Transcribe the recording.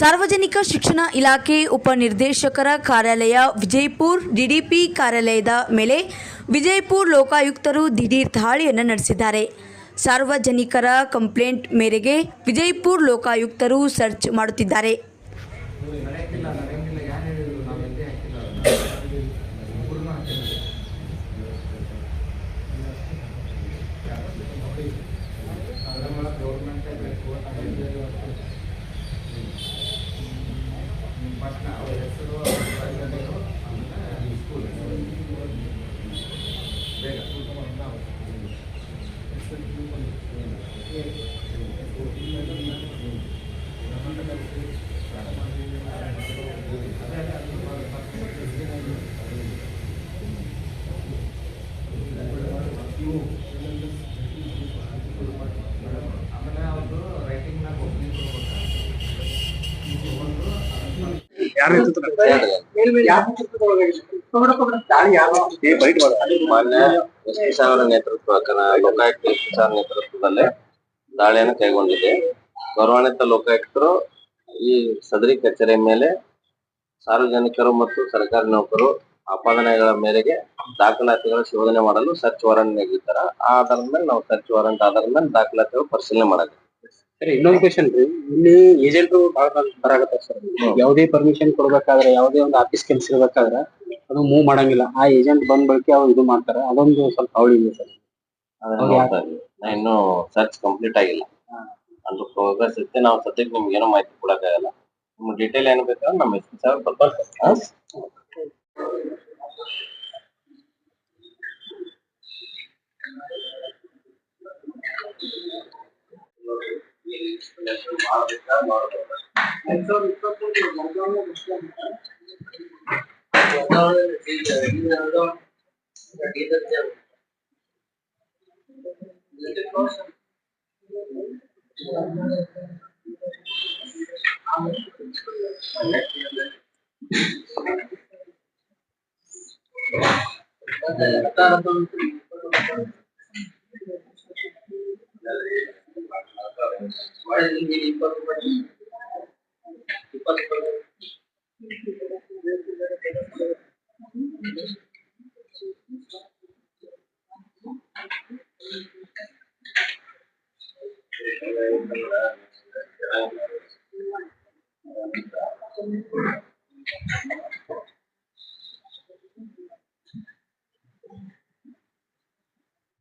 ಸಾರ್ವಜನಿಕ ಶಿಕ್ಷಣ ಇಲಾಖೆ ಉಪನಿರ್ದೇಶಕರ ಕಾರ್ಯಾಲಯ ವಿಜಯಪುರ ಡಿಡಿಪಿ ಕಾರ್ಯಾಲಯದ ಮೇಲೆ ವಿಜಯಪುರ ಲೋಕಾಯುಕ್ತರು ದಿಢೀರ್ ದಾಳಿಯನ್ನು ನಡೆಸಿದ್ದಾರೆ. ಸಾರ್ವಜನಿಕರ ಕಂಪ್ಲೇಂಟ್ ಮೇರೆಗೆ ವಿಜಯಪುರ ಲೋಕಾಯುಕ್ತರು ಸರ್ಚ್ ಮಾಡುತ್ತಿದ್ದಾರೆ. ಮಾನ್ಯ ಎಸ್.ಪಿ. ಸಾಹೇಬರ ಲೋಕಾಯುಕ್ತ ಎಸ್.ಪಿ. ಸಾಹೇಬರ ನೇತೃತ್ವದಲ್ಲಿ ದಾಳಿಯನ್ನು ಕೈಗೊಂಡಿದೆ. ಗೌರವಾನ್ವಿತ ಲೋಕಾಯುಕ್ತರು ಈ ಸದರಿ ಕಚೇರಿ ಮೇಲೆ ಸಾರ್ವಜನಿಕರು ಮತ್ತು ಸರ್ಕಾರಿ ನೌಕರರು ಆಪಾದನೆಗಳ ಮೇರೆಗೆ ದಾಖಲಾತಿಗಳ ಶೋಧನೆ ಮಾಡಲು ಸರ್ಚ್ ವಾರೆಂಟ್ ನೀಡಿರ್ತಾರ. ಆ ಆಧಾರದ ಮೇಲೆ ನಾವು ಸರ್ಚ್ ವಾರೆಂಟ್ ಆಧಾರದ ಮೇಲೆ ದಾಖಲಾತಿಗಳು ಪರಿಶೀಲನೆ ಮಾಡಬೇಕು. ಸರಿ, ಇನ್ನೊಂದು ಕ್ವೆಶನ್ ರೀ, ಇಲ್ಲಿ ಏಜೆಂಟ್ ಬಹಳ ಬರಾಗತ್ತ ಸರ್. ಯಾವುದೇ ಪರ್ಮಿಷನ್ ಕೊಡ್ಬೇಕಾದ್ರೆ, ಯಾವುದೇ ಒಂದು ಆಫೀಸ್ ಕೆಲಸ ಇರ್ಬೇಕಾದ್ರೆ ಅದು ಮೂವ್ ಮಾಡಂಗಿಲ್ಲ. ಆ ಏಜೆಂಟ್ ಬಂದ್ ಬಳಕೆ ಅವ್ರು ಇದು ಮಾಡ್ತಾರ. ಅದೊಂದು ಸ್ವಲ್ಪ ಅವಳಿ ಇದೆ ಸರ್. ಇನ್ನು ಸರ್ಚ್ ಕಂಪ್ಲೀಟ್ ಆಗಿಲ್ಲ, ಅದು ಪ್ರೋಗ್ರೆಸ್ ಇರುತ್ತೆ. ನಾವು ಸದ್ಯಕ್ಕೆ ನಿಮ್ಗೆ ಏನೋ ಮಾಹಿತಿ ಕೊಡಕ್ಕಾಗಲ್ಲ. ನಿಮ್ಗೆ ಡೀಟೇಲ್ ಏನು ಬೇಕಾದ್ರೆ ನಮ್ಮ ಎಸ್.ಪಿ. ಸಾಹೇಬ್ ಬರ್ತಾರೆ.